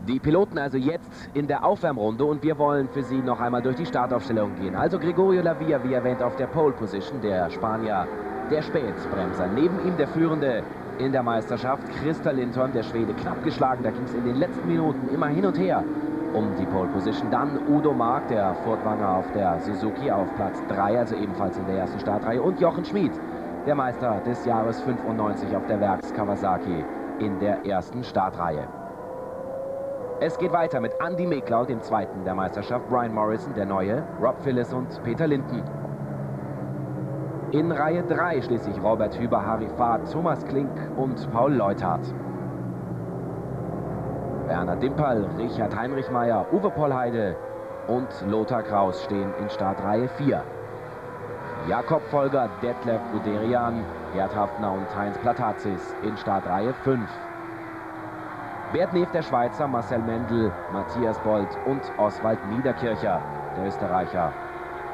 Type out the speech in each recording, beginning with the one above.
Die Piloten also jetzt in der Aufwärmrunde und wir wollen für sie noch einmal durch die Startaufstellung gehen. Also Gregorio Lavilla, wie erwähnt, auf der Pole Position, der Spanier, der Spätbremser. Neben ihm der Führende in der Meisterschaft, Christer Lindholm, der Schwede, knapp geschlagen. Da ging es in den letzten Minuten immer hin und her um die Pole Position. Dann Udo Mark, der Furtwanger auf der Suzuki auf Platz 3, also ebenfalls in der ersten Startreihe. Und Jochen Schmid, der Meister des Jahres 95 auf der Werks Kawasaki in der ersten Startreihe. Es geht weiter mit Andy Mecklau, dem Zweiten der Meisterschaft, Brian Morrison, der Neue, Rob Phillips und Peter Linden. In Reihe 3 schließlich Robert Hüber, Harry Fahrt, Thomas Klink und Paul Leuthardt. Werner Dimperl, Richard Heinrichmeier, Uwe Pollheide und Lothar Kraus stehen in Startreihe 4. Jakob Folger, Detlef Guderian, Gerd Hafner und Heinz Platazis in Startreihe 5. Bert Neef, der Schweizer, Marcel Mendel, Matthias Bolt und Oswald Niederkircher, der Österreicher,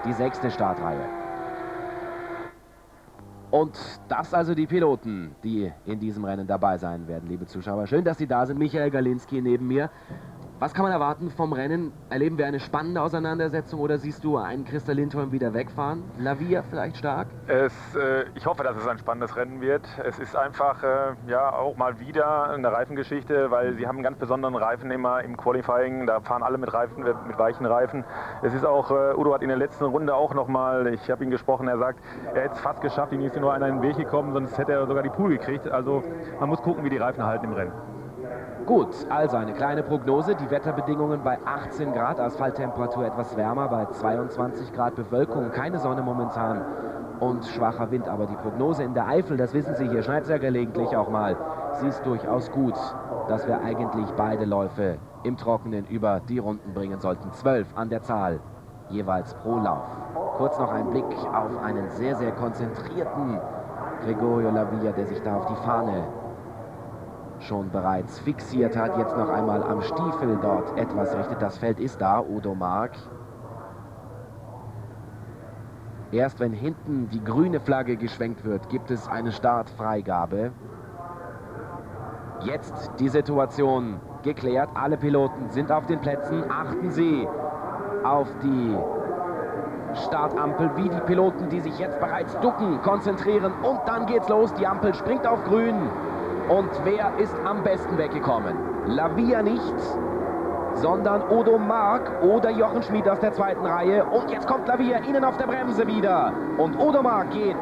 die 6. Startreihe. Und das also die Piloten, die in diesem Rennen dabei sein werden, liebe Zuschauer. Schön, dass Sie da sind. Michael Galinski neben mir. Was kann man erwarten vom Rennen? Erleben wir eine spannende Auseinandersetzung oder siehst du einen Christer Lindholm wieder wegfahren? Lavilla vielleicht stark? Ich hoffe, dass es ein spannendes Rennen wird. Es ist einfach ja auch mal wieder eine Reifengeschichte, weil sie haben einen ganz besonderen Reifen immer im Qualifying. Da fahren alle mit Reifen, mit weichen Reifen. Es ist auch, Udo hat in der letzten Runde auch nochmal, ich habe ihn gesprochen, er sagt, er hätte es fast geschafft, ihm ist nur einer in den Weg gekommen, sonst hätte er sogar die Pool gekriegt. Also man muss gucken, wie die Reifen halten im Rennen. Gut, also eine kleine Prognose. Die Wetterbedingungen bei 18 Grad, Asphalttemperatur etwas wärmer, bei 22 Grad Bewölkung, keine Sonne momentan und schwacher Wind. Aber die Prognose in der Eifel, das wissen Sie, hier schneit es ja gelegentlich auch mal, sie ist durchaus gut, dass wir eigentlich beide Läufe im Trockenen über die Runden bringen sollten. 12 an der Zahl, jeweils pro Lauf. Kurz noch ein Blick auf einen sehr, sehr konzentrierten Gregorio Lavilla, der sich da auf die Fahne schon bereits fixiert hat, jetzt noch einmal am Stiefel dort etwas richtet. Das Feld ist da, Udo Mark. Erst wenn hinten die grüne Flagge geschwenkt wird, gibt es eine Startfreigabe. Jetzt die Situation geklärt. Alle Piloten sind auf den Plätzen. Achten Sie auf die Startampel, wie die Piloten, die sich jetzt bereits ducken, konzentrieren. Und dann geht's los. Die Ampel springt auf grün. Und wer ist am besten weggekommen? Lavilla nicht, sondern Udo Mark oder Jochen Schmid aus der 2. Reihe. Und jetzt kommt Lavilla innen auf der Bremse wieder. Und Udo Mark geht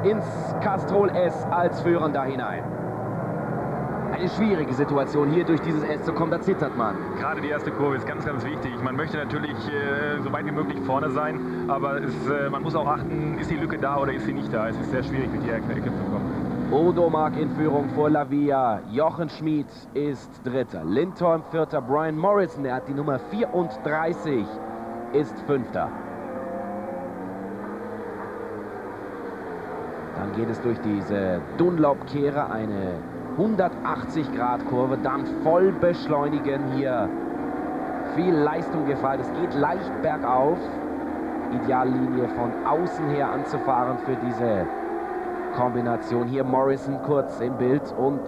ins Castrol S als Führender hinein. Eine schwierige Situation, hier durch dieses S zu kommen, da zittert man. Gerade die erste Kurve ist ganz, ganz wichtig. Man möchte natürlich so weit wie möglich vorne sein, aber man muss auch achten, ist die Lücke da oder ist sie nicht da. Es ist sehr schwierig, mit der Ecke zu kommen. Udo Mark in Führung vor Lavilla. Jochen Schmid ist Dritter. Lindholm Vierter. Brian Morrison, der hat die Nummer 34, ist Fünfter. Dann geht es durch diese Dunlop-Kehre, eine 180-Grad-Kurve, dann voll beschleunigen hier. Viel Leistung gefallen. Es geht leicht bergauf. Ideallinie von außen her anzufahren für diese Kombination. Hier Morrison kurz im Bild und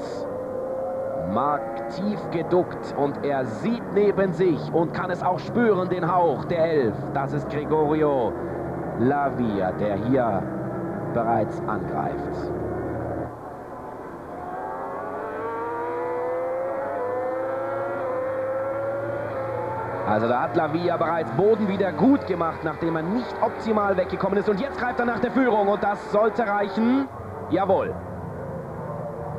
Mark tief geduckt und er sieht neben sich und kann es auch spüren, den Hauch der 11. Das ist Gregorio Lavilla, der hier bereits angreift. Also da hat Lavilla bereits Boden wieder gut gemacht, nachdem er nicht optimal weggekommen ist. Und jetzt greift er nach der Führung und das sollte reichen. Jawohl.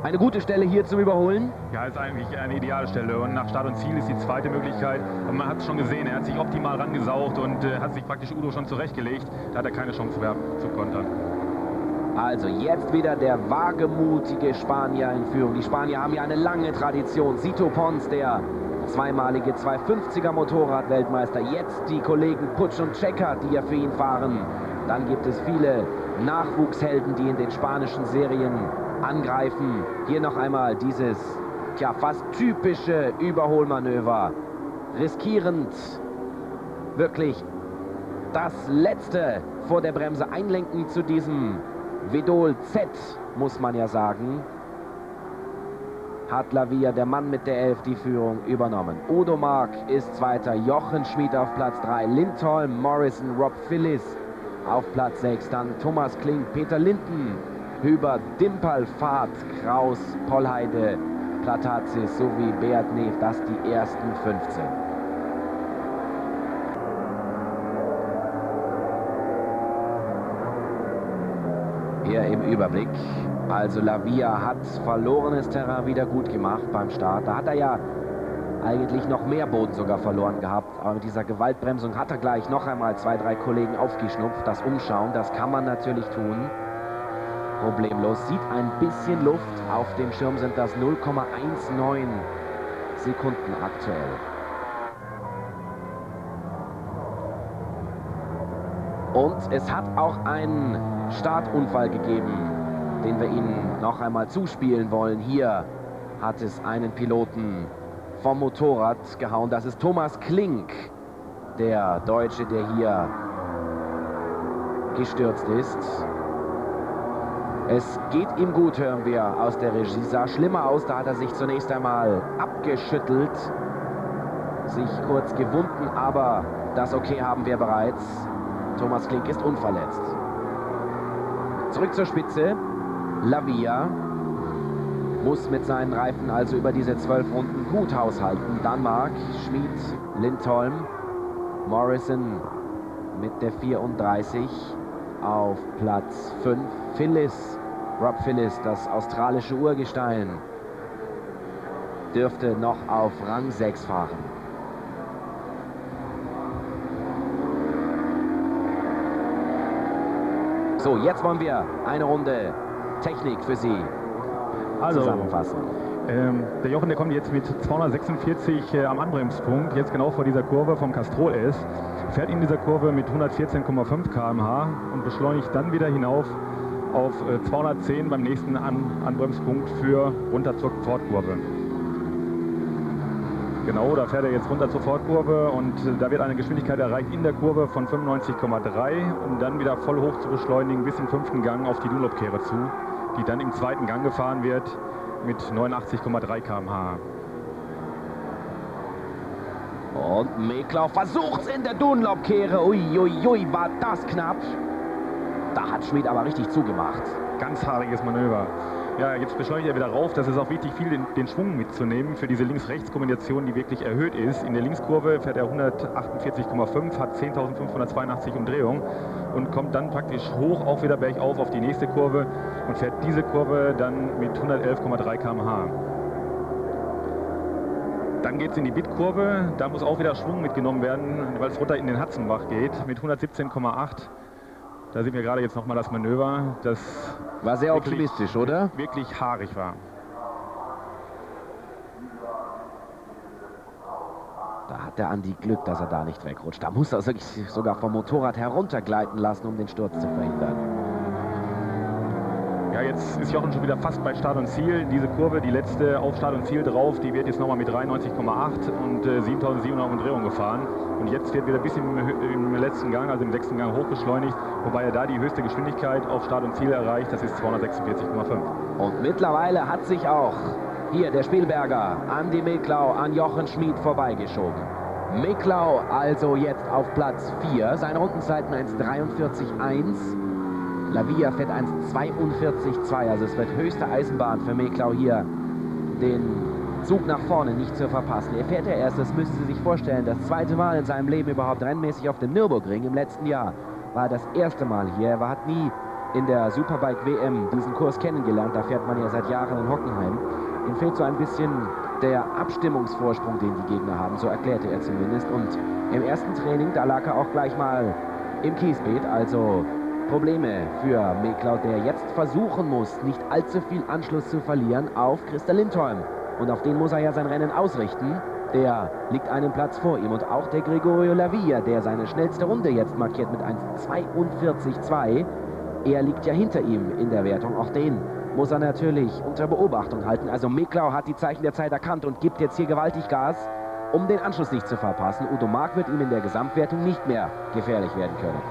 Eine gute Stelle hier zum Überholen. Ja, ist eigentlich eine ideale Stelle und nach Start und Ziel ist die zweite Möglichkeit. Und man hat es schon gesehen, er hat sich optimal rangesaugt und hat sich praktisch Udo schon zurechtgelegt. Da hat er keine Chance mehr zu kontern. Also jetzt wieder der wagemutige Spanier in Führung. Die Spanier haben ja eine lange Tradition. Sito Pons, der zweimalige 250er Motorrad-Weltmeister. Jetzt die Kollegen Putsch und Checker, die ja für ihn fahren. Dann gibt es viele Nachwuchshelden, die in den spanischen Serien angreifen. Hier noch einmal dieses, tja, fast typische Überholmanöver. Riskierend wirklich das Letzte vor der Bremse einlenken zu diesem Vedol Z, muss man ja sagen. hat Lavia, der Mann mit der 11, die Führung übernommen. Udo Mark ist Zweiter, Jochen Schmid auf Platz 3, Lindholm, Morrison, Rob Philliss auf Platz 6, dann Thomas Klink, Peter Linden, Hüber, Dimpal, Fahrt, Kraus, Pollheide, Platazis sowie Beat Neef, das die ersten 15. Hier im Überblick. Also Lavia hat verlorenes Terrain wieder gut gemacht beim Start. Da hat er ja eigentlich noch mehr Boden sogar verloren gehabt. Aber mit dieser Gewaltbremsung hat er gleich noch einmal 2, 3 Kollegen aufgeschnupft. Das Umschauen, das kann man natürlich tun. Problemlos. Sieht ein bisschen Luft. Auf dem Schirm sind das 0,19 Sekunden aktuell. Und es hat auch einen Startunfall gegeben, den wir Ihnen noch einmal zuspielen wollen. Hier hat es einen Piloten vom Motorrad gehauen. Das ist Thomas Klink, der Deutsche, der hier gestürzt ist. Es geht ihm gut, hören wir aus der Regie. Sah schlimmer aus, da hat er sich zunächst einmal abgeschüttelt, sich kurz gewunden, aber das Okay haben wir bereits. Thomas Klink ist unverletzt. Zurück zur Spitze. Lavia muss mit seinen Reifen also über diese 12 Runden gut haushalten. Dann Mark, Schmid, Lindholm, Morrison mit der 34 auf Platz 5. Philliss, Rob Philliss, das australische Urgestein, dürfte noch auf Rang 6 fahren. So, jetzt wollen wir eine Runde Technik für Sie zusammenfassen. Der Jochen, der kommt jetzt mit 246 am Anbremspunkt, jetzt genau vor dieser Kurve vom Castrol S, fährt in dieser Kurve mit 114,5 km/h und beschleunigt dann wieder hinauf auf 210 beim nächsten Anbremspunkt für runter zur Fortkurve. Genau, da fährt er jetzt runter zur Fortkurve und da wird eine Geschwindigkeit erreicht in der Kurve von 95,3, um dann wieder voll hoch zu beschleunigen bis im 5. Gang auf die Dunlop-Kehre zu, die dann im 2. Gang gefahren wird mit 89,3 km/h. Und Meklau versucht's in der Dunlop-Kehre. Uiuiui, war das knapp. Da hat Schmid aber richtig zugemacht. Ganz haariges Manöver. Ja, jetzt beschleunigt er wieder rauf. Das ist auch wichtig, viel den Schwung mitzunehmen für diese Links-Rechts-Kombination, die wirklich erhöht ist. In der Linkskurve fährt er 148,5, hat 10.582 Umdrehungen und kommt dann praktisch hoch, auch wieder bergauf auf die nächste Kurve und fährt diese Kurve dann mit 111,3 km/h. Dann geht es in die Bit-Kurve. Da muss auch wieder Schwung mitgenommen werden, weil es runter in den Hatzenbach geht mit 117,8. Da sehen wir gerade jetzt nochmal das Manöver, das war sehr optimistisch, oder? Wirklich haarig war. Da hat der Andi Glück, dass er da nicht wegrutscht. Da muss er sich sogar vom Motorrad heruntergleiten lassen, um den Sturz zu verhindern. Ja, jetzt ist Jochen schon wieder fast bei Start und Ziel. Diese Kurve, die letzte auf Start und Ziel drauf, die wird jetzt nochmal mit 93,8 und 7.700 Umdrehungen gefahren. Und jetzt wird wieder ein bisschen im letzten Gang, also im 6. Gang hochbeschleunigt, wobei er da die höchste Geschwindigkeit auf Start und Ziel erreicht, das ist 246,5. Und mittlerweile hat sich auch hier der Spielberger Andi Meklau an Jochen Schmid vorbeigeschoben. Meklau also jetzt auf Platz 4, seine Rundenzeiten 1,43,1. Lavia fährt 1,42,2, also es wird höchste Eisenbahn für Meklau hier, den Zug nach vorne nicht zu verpassen. Er fährt ja erst, das müssen Sie sich vorstellen, das 2. Mal in seinem Leben überhaupt rennmäßig auf dem Nürburgring. Im letzten Jahr war das 1. Mal hier. Er hat nie in der Superbike WM diesen Kurs kennengelernt. Da fährt man ja seit Jahren in Hockenheim. Ihm fehlt so ein bisschen der Abstimmungsvorsprung, den die Gegner haben, so erklärte er zumindest. Und im ersten Training, da lag er auch gleich mal im Kiesbeet, also Probleme für Meklau, der jetzt versuchen muss, nicht allzu viel Anschluss zu verlieren auf Christer Lindholm. Und auf den muss er ja sein Rennen ausrichten. Der liegt einen Platz vor ihm. Und auch der Gregorio Lavia, der seine schnellste Runde jetzt markiert mit 1,42,2. Er liegt ja hinter ihm in der Wertung. Auch den muss er natürlich unter Beobachtung halten. Also Meklau hat die Zeichen der Zeit erkannt und gibt jetzt hier gewaltig Gas, um den Anschluss nicht zu verpassen. Udo Mark wird ihm in der Gesamtwertung nicht mehr gefährlich werden können.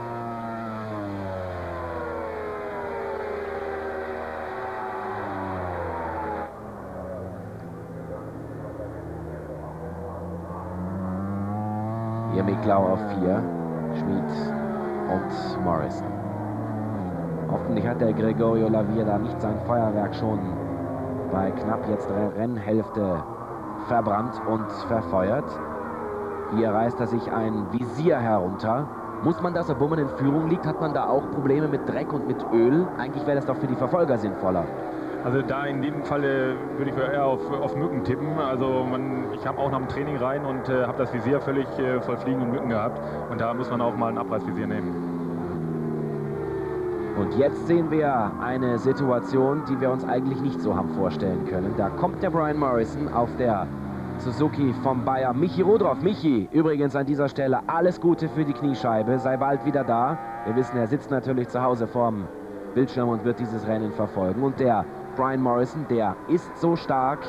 Hier Miklau auf 4, Schmid und Morrison. Hoffentlich hat der Gregorio Lavia da nicht sein Feuerwerk schon bei knapp jetzt der Rennhälfte verbrannt und verfeuert. Hier reißt er sich ein Visier herunter. Muss man das, obwohl man in Führung liegt, hat man da auch Probleme mit Dreck und mit Öl? Eigentlich wäre das doch für die Verfolger sinnvoller. Also da in dem Falle würde ich eher auf Mücken tippen. Also ich kam auch nach dem Training rein und habe das Visier völlig voll Fliegen und Mücken gehabt. Und da muss man auch mal ein Abreißvisier nehmen. Und jetzt sehen wir eine Situation, die wir uns eigentlich nicht so haben vorstellen können. Da kommt der Brian Morrison auf der Suzuki vom Bayer Michi Rodroff. Michi, übrigens an dieser Stelle alles Gute für die Kniescheibe. Sei bald wieder da. Wir wissen, er sitzt natürlich zu Hause vorm Bildschirm und wird dieses Rennen verfolgen. Und der Brian Morrison, der ist so stark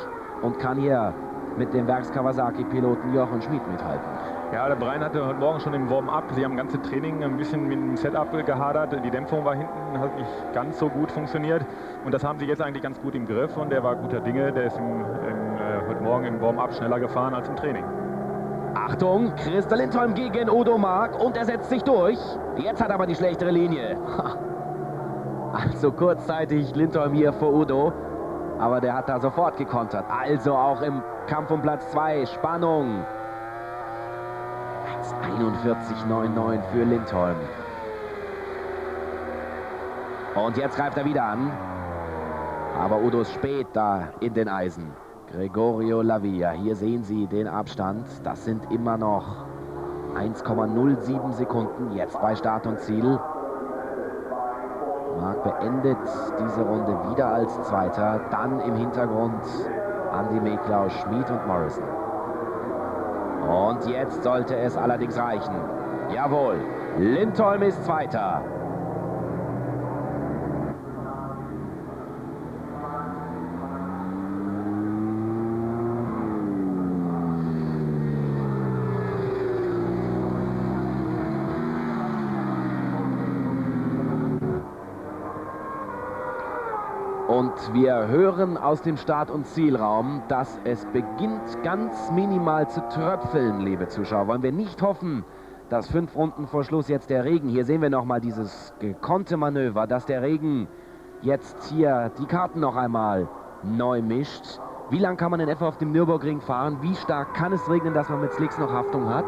und kann hier mit dem Werks-Kawasaki-Piloten Jochen Schmid mithalten. Ja, der Brian hatte heute Morgen schon im Warm-up, sie haben ganze Training ein bisschen mit dem Setup gehadert. Die Dämpfung war hinten, hat nicht ganz so gut funktioniert. Und das haben sie jetzt eigentlich ganz gut im Griff. Und der war guter Dinge, der ist heute Morgen im Warm-up schneller gefahren als im Training. Achtung, Christer Lindholm gegen Udo Mark und er setzt sich durch. Jetzt hat er aber die schlechtere Linie. Also kurzzeitig Lindholm hier vor Udo, aber der hat da sofort gekontert. Also auch im Kampf um Platz 2, Spannung. 1:41,99 für Lindholm. Und jetzt greift er wieder an. Aber Udo ist spät da in den Eisen. Gregorio Lavia, hier sehen Sie den Abstand. Das sind immer noch 1,07 Sekunden jetzt bei Start und Ziel. Mark beendet diese Runde wieder als Zweiter. Dann im Hintergrund Andy Miklau, Schmid und Morrison. Und jetzt sollte es allerdings reichen. Jawohl, Lindholm ist Zweiter. Und wir hören aus dem Start- und Zielraum, dass es beginnt ganz minimal zu tröpfeln, liebe Zuschauer. Wollen wir nicht hoffen, dass 5 Runden vor Schluss jetzt der Regen, hier sehen wir nochmal dieses gekonnte Manöver, dass der Regen jetzt hier die Karten noch einmal neu mischt. Wie lang kann man in etwa auf dem Nürburgring fahren? Wie stark kann es regnen, dass man mit Slicks noch Haftung hat?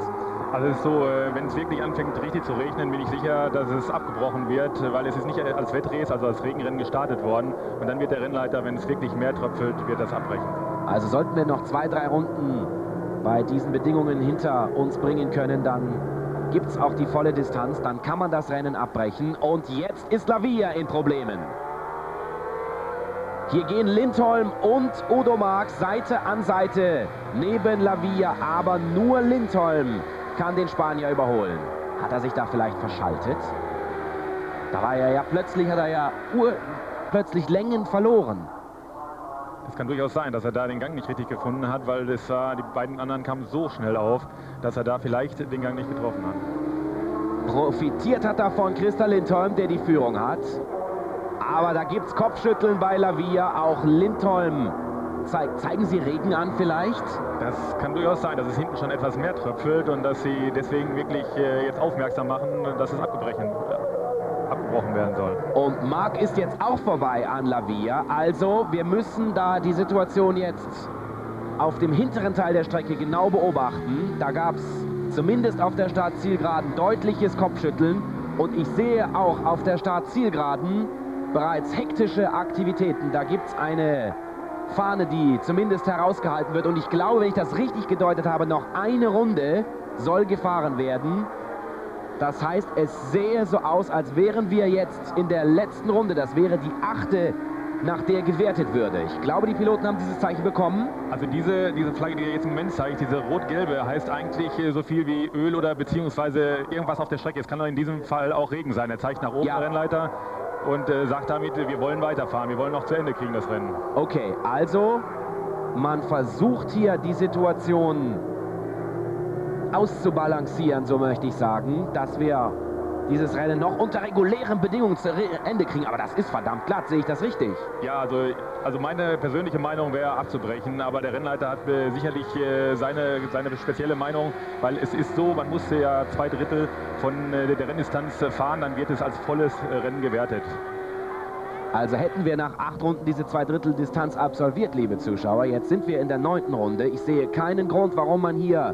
Also es ist so, wenn es wirklich anfängt richtig zu regnen, bin ich sicher, dass es abgebrochen wird, weil es ist nicht als Wettrace, also als Regenrennen gestartet worden. Und dann wird der Rennleiter, wenn es wirklich mehr tröpfelt, wird das abbrechen. Also sollten wir noch 2, 3 Runden bei diesen Bedingungen hinter uns bringen können, dann gibt es auch die volle Distanz, dann kann man das Rennen abbrechen. Und jetzt ist Lavia in Problemen. Hier gehen Lindholm und Udo Mark Seite an Seite neben Lavia, aber nur Lindholm kann den Spanier überholen. Hat er sich da vielleicht verschaltet? Da war er ja plötzlich, hat er ja plötzlich Längen verloren. Es kann durchaus sein, dass er da den Gang nicht richtig gefunden hat, weil die beiden anderen kamen so schnell auf, dass er da vielleicht den Gang nicht getroffen hat. Profitiert hat davon Christer Lindholm, der die Führung hat. Aber da gibt es Kopfschütteln bei Lavia. Auch Lindholm. Zeigen Sie Regen an vielleicht? Das kann durchaus sein, dass es hinten schon etwas mehr tröpfelt und dass sie deswegen wirklich jetzt aufmerksam machen, dass es abgebrochen werden soll. Und Mark ist jetzt auch vorbei an Lavia. Also wir müssen da die Situation jetzt auf dem hinteren Teil der Strecke genau beobachten. Da gab es zumindest auf der Start-Zielgeraden deutliches Kopfschütteln. Und ich sehe auch auf der Start-Zielgeraden bereits hektische Aktivitäten. Da gibt es eine Fahne, die zumindest herausgehalten wird. Und ich glaube, wenn ich das richtig gedeutet habe, noch eine Runde soll gefahren werden. Das heißt, es sähe so aus, als wären wir jetzt in der letzten Runde. Das wäre die 8., nach der gewertet würde. Ich glaube, die Piloten haben dieses Zeichen bekommen. Also diese Flagge, die er jetzt im Moment zeigt, diese rot-gelbe, heißt eigentlich so viel wie Öl oder beziehungsweise irgendwas auf der Strecke. Es kann in diesem Fall auch Regen sein. Er zeigt nach oben, ja. Der Rennleiter, und sagt damit, wir wollen weiterfahren, wir wollen noch zu Ende kriegen das Rennen. Okay, also man versucht hier die Situation auszubalancieren, so möchte ich sagen, dass wir dieses Rennen noch unter regulären Bedingungen zu Ende kriegen. Aber das ist verdammt glatt, sehe ich das richtig? Ja, also meine persönliche Meinung wäre abzubrechen, aber der Rennleiter hat sicherlich seine spezielle Meinung, weil es ist so, man musste ja 2/3 von der Renndistanz fahren, dann wird es als volles Rennen gewertet. Also hätten wir nach 8 Runden diese 2/3 Distanz absolviert, liebe Zuschauer. Jetzt sind wir in der 9. Runde. Ich sehe keinen Grund, warum man hier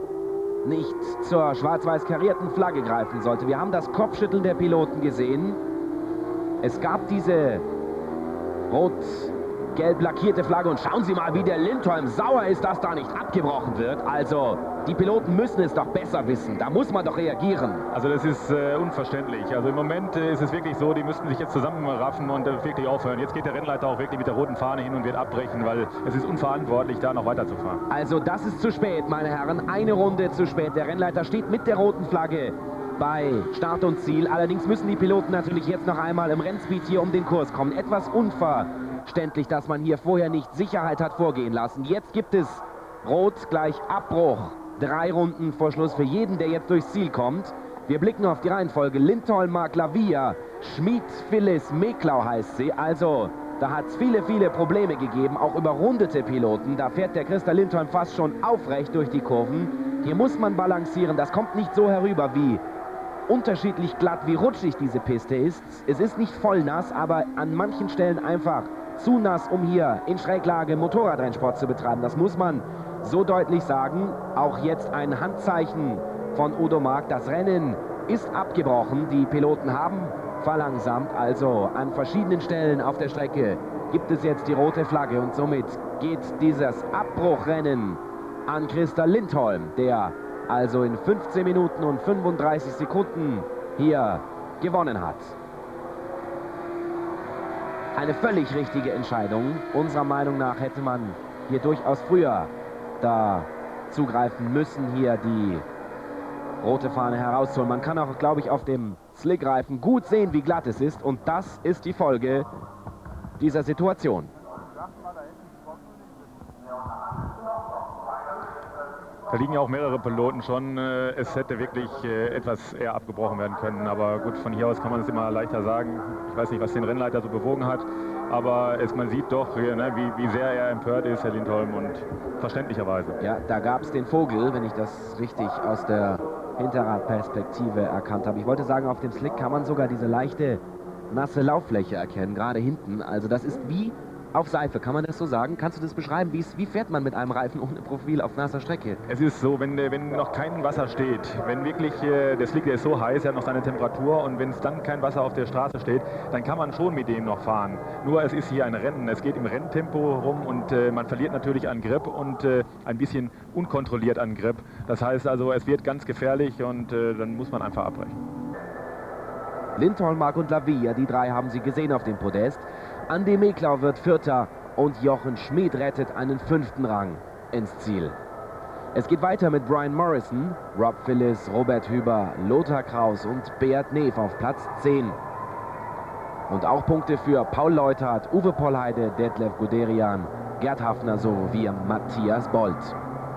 nicht zur schwarz-weiß karierten Flagge greifen sollte. Wir haben das Kopfschütteln der Piloten gesehen. Es gab diese rot-gelb lackierte Flagge. Und schauen Sie mal, wie der Lindholm sauer ist, dass da nicht abgebrochen wird. Also, die Piloten müssen es doch besser wissen. Da muss man doch reagieren. Also das ist unverständlich. Also im Moment ist es wirklich so, die müssten sich jetzt zusammenraffen und wirklich aufhören. Jetzt geht der Rennleiter auch wirklich mit der roten Fahne hin und wird abbrechen, weil es ist unverantwortlich, da noch weiterzufahren. Also das ist zu spät, meine Herren. Eine Runde zu spät. Der Rennleiter steht mit der roten Flagge bei Start und Ziel. Allerdings müssen die Piloten natürlich jetzt noch einmal im Rennspeed hier um den Kurs kommen. Etwas unverständlich, dass man hier vorher nicht Sicherheit hat vorgehen lassen. Jetzt gibt es Rot gleich Abbruch. 3 Runden vor Schluss für jeden, der jetzt durchs Ziel kommt. Wir blicken auf die Reihenfolge. Lindholm, Marc Lavia, Schmid, Phyllis, Meklau heißt sie. Also, da hat es viele Probleme gegeben, auch überrundete Piloten. Da fährt der Christa Lindholm fast schon aufrecht durch die Kurven. Hier muss man balancieren. Das kommt nicht so herüber, wie unterschiedlich glatt, wie rutschig diese Piste ist. Es ist nicht voll nass, aber an manchen Stellen einfach zu nass, um hier in Schräglage Motorradrennsport zu betreiben. Das muss man so deutlich sagen. Auch jetzt ein Handzeichen von Udo Mark. Das Rennen ist abgebrochen. Die Piloten haben verlangsamt. Also an verschiedenen Stellen auf der Strecke gibt es jetzt die rote Flagge. Und somit geht dieses Abbruchrennen an Christa Lindholm, der also in 15 Minuten und 35 Sekunden hier gewonnen hat. Eine völlig richtige Entscheidung. Unserer Meinung nach hätte man hier durchaus früher da zugreifen müssen, hier die rote Fahne herauszuholen. Man kann auch, glaube ich, auf dem Slickreifen gut sehen, wie glatt es ist. Und das ist die Folge dieser Situation. Da liegen ja auch mehrere Piloten schon. Es hätte wirklich etwas eher abgebrochen werden können. Aber gut, von hier aus kann man es immer leichter sagen. Ich weiß nicht, was den Rennleiter so bewogen hat. Aber man sieht doch, wie sehr er empört ist, Herr Lindholm, und verständlicherweise. Ja, da gab es den Vogel, wenn ich das richtig aus der Hinterradperspektive erkannt habe. Ich wollte sagen, auf dem Slick kann man sogar diese leichte, nasse Lauffläche erkennen, gerade hinten. Also das ist wie auf Seife, kann man das so sagen? Kannst du das beschreiben? Wie fährt man mit einem Reifen ohne Profil auf nasser Strecke? Es ist so, wenn noch kein Wasser steht, wenn wirklich der Slick, der ist so heiß, er hat noch seine Temperatur, und wenn es dann kein Wasser auf der Straße steht, dann kann man schon mit dem noch fahren. Nur es ist hier ein Rennen, es geht im Renntempo rum und man verliert natürlich an Grip und ein bisschen unkontrolliert an Grip. Das heißt also, es wird ganz gefährlich und dann muss man einfach abbrechen. Lindholm, Mark und Lavia, die 3 haben Sie gesehen auf dem Podest. Andi Meklau wird Vierter und Jochen Schmid rettet einen 5. Rang ins Ziel. Es geht weiter mit Brian Morrison, Rob Phillips, Robert Hüber, Lothar Kraus und Beat Neef auf Platz 10. Und auch Punkte für Paul Leuthardt, Uwe Pollheide, Detlef Guderian, Gerd Hafner sowie Matthias Bolt.